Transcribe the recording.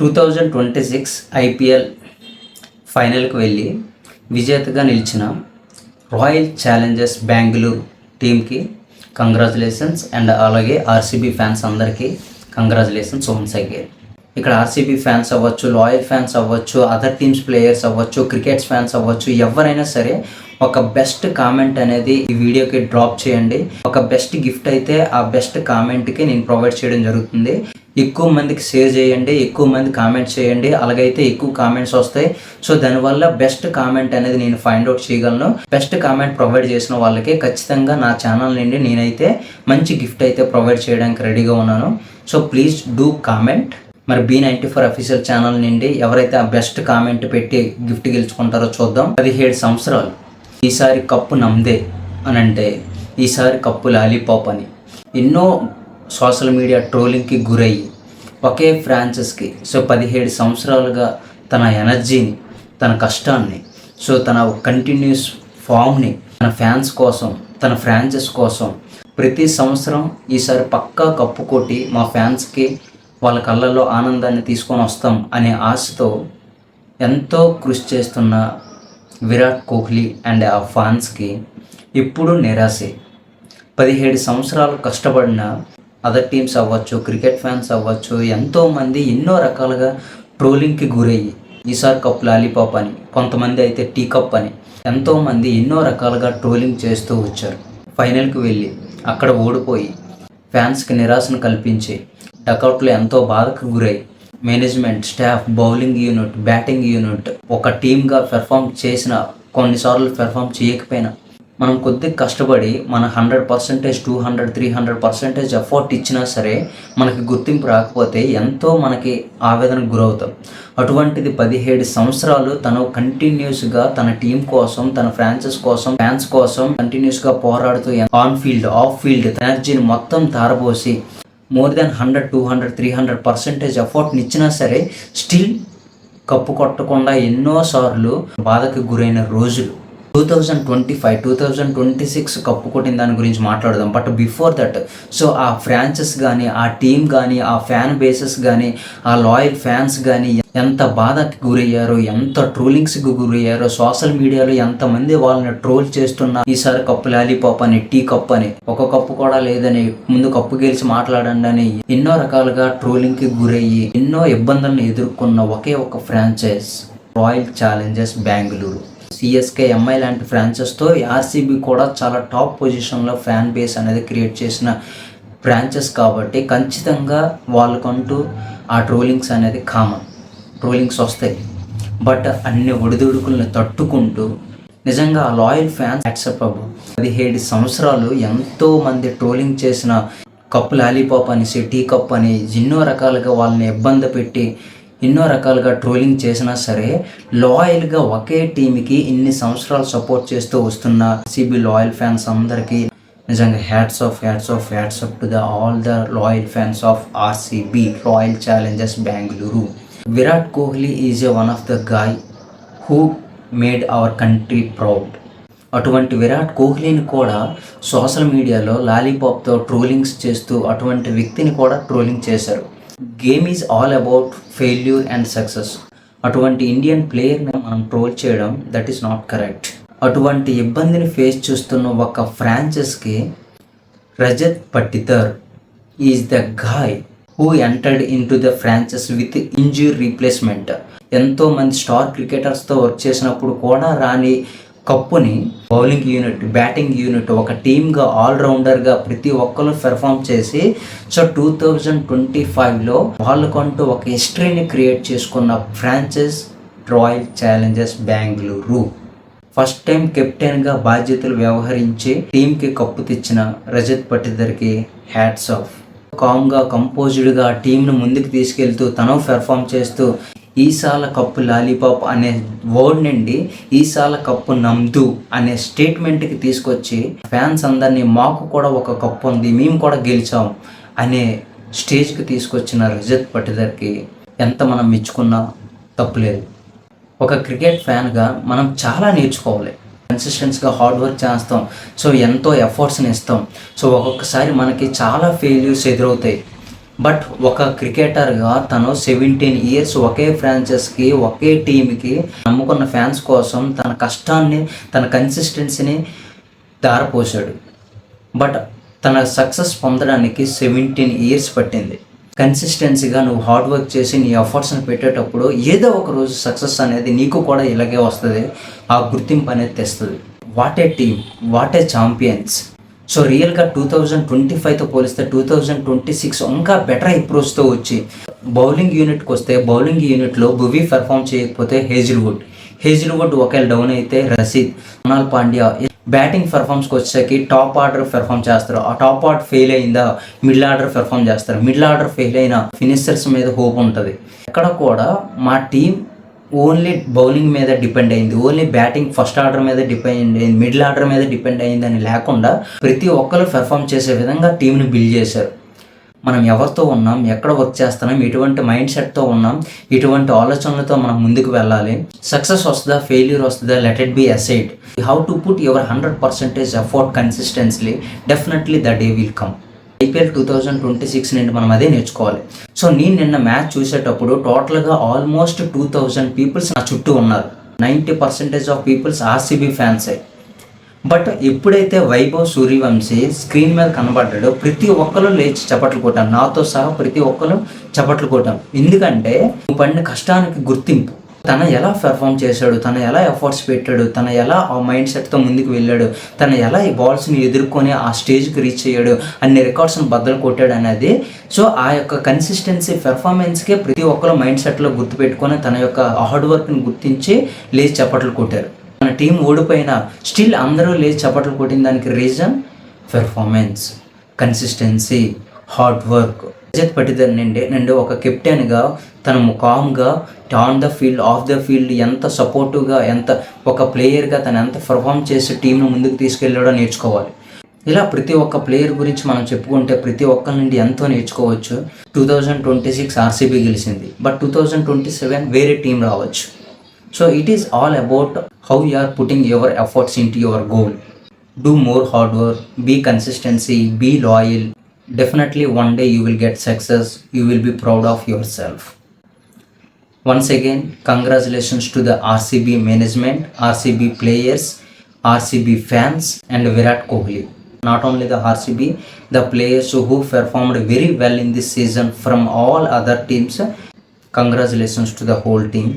2026 IPL ఫైనల్కి వెళ్ళి విజేతగా నిలిచిన రాయల్ ఛాలెంజర్స్ బెంగళూరు టీంకి కంగ్రాచులేషన్స్. అండ్ అలాగే ఆర్సీబీ ఫ్యాన్స్ అందరికీ కంగ్రాచులేషన్స్ వన్స్ అగైన్. ఇక్కడ ఆర్సీబీ ఫ్యాన్స్ అవ్వచ్చు, లాయల్ ఫ్యాన్స్ అవ్వచ్చు, అదర్ టీమ్స్ ప్లేయర్స్ అవ్వచ్చు, క్రికెట్స్ ఫ్యాన్స్ అవ్వచ్చు, ఎవరైనా సరే ఒక బెస్ట్ కామెంట్ అనేది ఈ వీడియోకి డ్రాప్ చేయండి. ఒక బెస్ట్ గిఫ్ట్ అయితే ఆ బెస్ట్ కామెంట్కి నేను ప్రొవైడ్ చేయడం జరుగుతుంది. ఎక్కువ మందికి షేర్ చేయండి, ఎక్కువ మంది కామెంట్స్ చేయండి, అలాగైతే ఎక్కువ కామెంట్స్ వస్తాయి. సో దానివల్ల బెస్ట్ కామెంట్ అనేది నేను ఫైండ్ అవుట్ చేయగలను. బెస్ట్ కామెంట్ ప్రొవైడ్ చేసిన వాళ్ళకి ఖచ్చితంగా నా ఛానల్ నుండి నేనైతే మంచి గిఫ్ట్ అయితే ప్రొవైడ్ చేయడానికి రెడీగా ఉన్నాను. So please do comment. మరి B94 అఫీషియల్ ఛానల్ నుండి ఎవరైతే ఆ బెస్ట్ కామెంట్ పెట్టి గిఫ్ట్ గెలుచుకుంటారో చూద్దాం. 17 సంవత్సరాలు, ఈసారి కప్పు నమ్దే అని అంటే ఈసారి కప్పు లాలీపాప్ అని ఎన్నో సోషల్ మీడియా ట్రోలింగ్కి గురయ్యి ఒకే ఫ్రాంచైజ్కి 17 సంవత్సరాలుగా తన ఎనర్జీని, తన కష్టాన్ని, తన కంటిన్యూస్ ఫామ్ని తన ఫ్యాన్స్ కోసం, తన ఫ్రాంచైజ్ కోసం ప్రతి సంవత్సరం ఈసారి పక్కా కప్పు కొట్టి మా ఫ్యాన్స్కి వాళ్ళ కళ్ళల్లో ఆనందాన్ని తీసుకొని వస్తాం అనే ఆశతో ఎంతో కృషి చేస్తున్న విరాట్ కోహ్లీ అండ్ ఆ ఫ్యాన్స్కి ఇప్పుడు నిరాశే. 17 సంవత్సరాలు కష్టపడిన అదర్ టీమ్స్ అవ్వచ్చు, క్రికెట్ ఫ్యాన్స్ అవ్వచ్చు, ఎంతోమంది ఎన్నో రకాలుగా ట్రోలింగ్కి గురయ్యి ఈసారి కప్ లాలీపాప్ అని, కొంతమంది అయితే టీ కప్ అని ఎంతోమంది ఎన్నో రకాలుగా ట్రోలింగ్ చేస్తూ వచ్చారు. ఫైనల్కి వెళ్ళి అక్కడ ఓడిపోయి ఫ్యాన్స్కి నిరాశను కల్పించి డకౌట్లో ఎంతో బాధకు గురై management, staff, bowling unit, batting unit ఒక టీమ్గా పెర్ఫామ్ చేసిన, కొన్నిసార్లు పెర్ఫామ్ చేయకపోయినా మనం కొద్దిగా కష్టపడి మన 100%, 200, 300% ఎఫర్ట్ ఇచ్చినా సరే మనకి గుర్తింపు రాకపోతే ఎంతో మనకి ఆవేదనకు గురవుతాం. అటువంటిది 17 సంవత్సరాలు తను కంటిన్యూస్గా తన టీం కోసం, తన ఫ్రాంచైజ్ కోసం, ఫ్యాన్స్ కోసం కంటిన్యూస్గా పోరాడుతూ ఆన్ ఫీల్డ్, ఆఫ్ ఫీల్డ్ ఎనర్జీని మొత్తం తారబోసి మోర్ దెన్ 100, 200, 300% ఎఫర్ట్ని ఇచ్చినా సరే స్టిల్ కప్పు కొట్టకుండా ఎన్నోసార్లు బాధకు గురైన రోజులు. 2025, 2026 కప్పు కొట్టిన దాని గురించి మాట్లాడదాం. బట్ బిఫోర్ దట్ ఆ ఫ్రాంచైజ్ కానీ, ఆ టీం కానీ, ఆ ఫ్యాన్ బేసెస్ కానీ, ఆ లాయల్ ఫ్యాన్స్ కానీ ఎంత బాధకి గురయ్యారో, ఎంత ట్రోలింగ్స్కి గురయ్యారో, సోషల్ మీడియాలో ఎంతమంది వాళ్ళని ట్రోల్ చేస్తున్నా ఈసారి కప్పు లాలీపాప్ అని, టీ కప్ అని, ఒక కప్పు కూడా లేదని, ముందు కప్పు గెలిచి మాట్లాడండి అని ఎన్నో రకాలుగా ట్రోలింగ్కి గురయ్యి ఎన్నో ఇబ్బందులను ఎదుర్కొన్న ఒకే ఒక franchise royal Challengers Bengaluru. CSK, MI లాంటి ఫ్రాంచైజ్తో ఆర్సీబీ కూడా చాలా టాప్ పొజిషన్లో ఫ్యాన్ బేస్ అనేది క్రియేట్ చేసిన ఫ్రాంచైజ్ కాబట్టి ఖచ్చితంగా వాళ్ళకంటూ ఆ ట్రోలింగ్స్ అనేది కామన్, ట్రోలింగ్స్ వస్తాయి. బట్ అన్ని ఒడిదుడుకులను తట్టుకుంటూ నిజంగా ఆ లాయల్ ఫ్యాన్స్ యాక్సెప్ట్ అవ్వవు. 17 సంవత్సరాలు ఎంతోమంది ట్రోలింగ్ చేసిన కప్పు లాలీపాప్ అనేసి, టీ కప్ అని ఎన్నో రకాలుగా వాళ్ళని ఇబ్బంది పెట్టి ఎన్నో రకాలుగా ట్రోలింగ్ చేసినా సరే లాయల్గా ఒకే టీంకి ఇన్ని సంవత్సరాలు సపోర్ట్ చేస్తూ వస్తున్న ఆర్సీబీ లాయల్ ఫ్యాన్స్ అందరికీ నిజంగా hats off to all the loyal fans of RCB royal Challengers Bengaluru. Virat Kohli is one of the guy who made our country proud. అటువంటి విరాట్ కోహ్లీని కూడా సోషల్ మీడియాలో లాలీపాప్తో ట్రోలింగ్స్ చేస్తూ అటువంటి వ్యక్తిని కూడా ట్రోలింగ్ చేశారు. Game is all about failure and success. అటువంటి Indian ప్లేయర్ని మనం ట్రోల్ చేయడం దట్ ఈస్ నాట్ కరెక్ట్. అటువంటి ఇబ్బందిని ఫేస్ చేస్తున్న ఒక ఫ్రాంచైజ్కి Rajat Patidar is the guy who entered into the franchise with injury replacement. ఎంతోమంది స్టార్ క్రికెటర్స్తో వర్క్ చేసినప్పుడు కూడా రాని కప్పుని బౌలింగ్ యూనిట్, బ్యాటింగ్ యూనిట్ ఒక టీమ్గా ఆల్రౌండర్గా ప్రతి ఒక్కరు పెర్ఫామ్ చేసి 2025లో వాళ్ళకంటూ ఒక హిస్టరీని క్రియేట్ చేసుకున్న franchise royal Challengers Bengaluru. First time కెప్టెన్గా బాధ్యతలు వ్యవహరించి టీంకి కప్పు తెచ్చిన రజత్ పటిదార్కి హ్యాట్స్ ఆఫ్. కామ్గా, కంపోజ్డ్గా టీంను ముందుకు తీసుకెళ్తూ తను పెర్ఫామ్ చేస్తూ ఈసాల కప్పు లాలీపాప్ అనే వర్డ్ నుండి ఈసాల కప్పు నమ్దు అనే స్టేట్మెంట్కి తీసుకొచ్చి ఫ్యాన్స్ అందరినీ మాకు కూడా ఒక కప్పు ఉంది, మేము కూడా గెలిచాం అనే స్టేజ్కి తీసుకొచ్చిన రజత్ పటిదార్కి ఎంత మనం మెచ్చుకున్నా తప్పులేదు. ఒక క్రికెట్ ఫ్యాన్గా మనం చాలా నేర్చుకోవాలి. కన్సిస్టెన్స్గా హార్డ్ వర్క్ చేస్తాం, ఎంతో ఎఫర్ట్స్ని ఇస్తాం. ఒక్కొక్కసారి మనకి చాలా ఫెయిల్యూర్స్ ఎదురవుతాయి. బట్ ఒక క్రికెటర్గా తను 17 ఇయర్స్ ఒకే ఫ్రాంచైజ్కి ఒకే టీంకి నమ్ముకున్న ఫ్యాన్స్ కోసం తన కష్టాన్ని తన కన్సిస్టెన్సీని దారపోసాడు. బట్ తన సక్సెస్ పొందడానికి 17 ఇయర్స్ పట్టింది. కన్సిస్టెన్సీగా నువ్వు హార్డ్ వర్క్ చేసి నీ ఎఫర్ట్స్ని పెట్టేటప్పుడు ఏదో ఒక రోజు సక్సెస్ అనేది నీకు కూడా ఇలాగే వస్తుంది, ఆ గుర్తింపు అనేది తెస్తుంది. What a team, what a champions. So రియల్గా 2025తో పోలిస్తే 2026 ఇంకా బెటర్ అప్రోచ్తో వచ్చి బౌలింగ్ యూనిట్కి వస్తే బౌలింగ్ యూనిట్లో భువీ పెర్ఫామ్ చేయకపోతే హేజిల్వుడ్ ఒకవేళ డౌన్ అయితే రషీద్, కునాల్ పాండ్యా. బ్యాటింగ్ పెర్ఫార్మెన్స్కి వచ్చేసరికి టాప్ ఆర్డర్ పెర్ఫామ్ చేస్తారు. ఆ టాప్ ఆర్డర్ ఫెయిల్ అయిందా మిడిల్ ఆర్డర్ పెర్ఫామ్ చేస్తారు. మిడిల్ ఆర్డర్ ఫెయిల్ అయినా ఫినిషర్స్ మీద హోప్ ఉంటుంది. ఎక్కడ కూడా మా టీం ఓన్లీ బౌలింగ్ మీద డిపెండ్ అయింది, ఓన్లీ బ్యాటింగ్ ఫస్ట్ ఆర్డర్ మీద డిపెండ్ అయింది, మిడిల్ ఆర్డర్ మీద డిపెండ్ అయింది అని లేకుండా ప్రతి ఒక్కరు పెర్ఫామ్ చేసే విధంగా టీంని బిల్డ్ చేశారు. మనం ఎవరితో ఉన్నాం, ఎక్కడ వర్క్ చేస్తున్నాం, ఎటువంటి మైండ్ సెట్తో ఉన్నాం, ఎటువంటి ఆలోచనలతో మనం ముందుకు వెళ్ళాలి. సక్సెస్ వస్తుందా, ఫెయిల్యూర్ వస్తుందా, let it be aside. You have to put your 100% effort కన్సిస్టెన్స్లీ. Definitely the day will come. IPL 2026 నుండి మనం అదే నేర్చుకోవాలి. సో నేను నిన్న మ్యాచ్ చూసేటప్పుడు టోటల్గా ఆల్మోస్ట్ 2000 పీపుల్స్ నా చుట్టూ ఉన్నారు. 90% ఆఫ్ పీపుల్స్ RCB ఫ్యాన్సే. బట్ ఎప్పుడైతే వైభవ్ సూర్యవంశీ స్క్రీన్ మీద కనబడ్డాడో ప్రతి ఒక్కరు లేచి చప్పట్లు కొట్టాను, నాతో సహా ప్రతి ఒక్కరు చప్పట్లు కొట్టాను. ఎందుకంటే నువ్వు పడిన కష్టానికి గుర్తింపు. తను ఎలా పెర్ఫామ్ చేశాడు, తను ఎలా ఎఫర్ట్స్ పెట్టాడు, తను ఎలా ఆ మైండ్ సెట్తో ముందుకు వెళ్ళాడు, తను ఎలా ఈ బాల్స్ని ఎదుర్కొని ఆ స్టేజ్కి రీచ్ అయ్యాడు, అన్ని రికార్డ్స్ని బద్దలు కొట్టాడు అనేది. సో ఆ యొక్క కన్సిస్టెన్సీ పెర్ఫార్మెన్స్కే ప్రతి ఒక్కరు మైండ్ సెట్లో గుర్తుపెట్టుకొని తన యొక్క హార్డ్ వర్క్ని గుర్తించి లేచి చప్పట్లు కొట్టారు. మన టీం ఓడిపోయినా స్టిల్ అందరూ లేచి చప్పట్లు కొట్టిన దానికి reason performance, consistency, hard work. Rajat Patidar నుండి ఒక కెప్టెన్గా తను కామ్గా on the field, of the field ఎంత సపోర్టివ్గా, ఎంత ఒక ప్లేయర్గా తను ఎంత పెర్ఫామ్ చేసి టీంను ముందుకు తీసుకెళ్ళాడో నేర్చుకోవాలి. ఇలా ప్రతి ఒక్క ప్లేయర్ గురించి మనం చెప్పుకుంటే ప్రతి ఒక్కరి నుండి ఎంతో నేర్చుకోవచ్చు. 2026 RCB గెలిచింది, బట్ 2027 వేరే టీం రావచ్చు. So it is all about how you are putting your efforts into your goal. Do more hard work, be consistency, be loyal. Definitely one day you will get success. You will be proud of yourself. Once again, congratulations to the RCB management, RCB players, RCB fans and Virat Kohli. Not only the RCB, the players who performed very well in this season from all other teams. Congratulations to the whole team.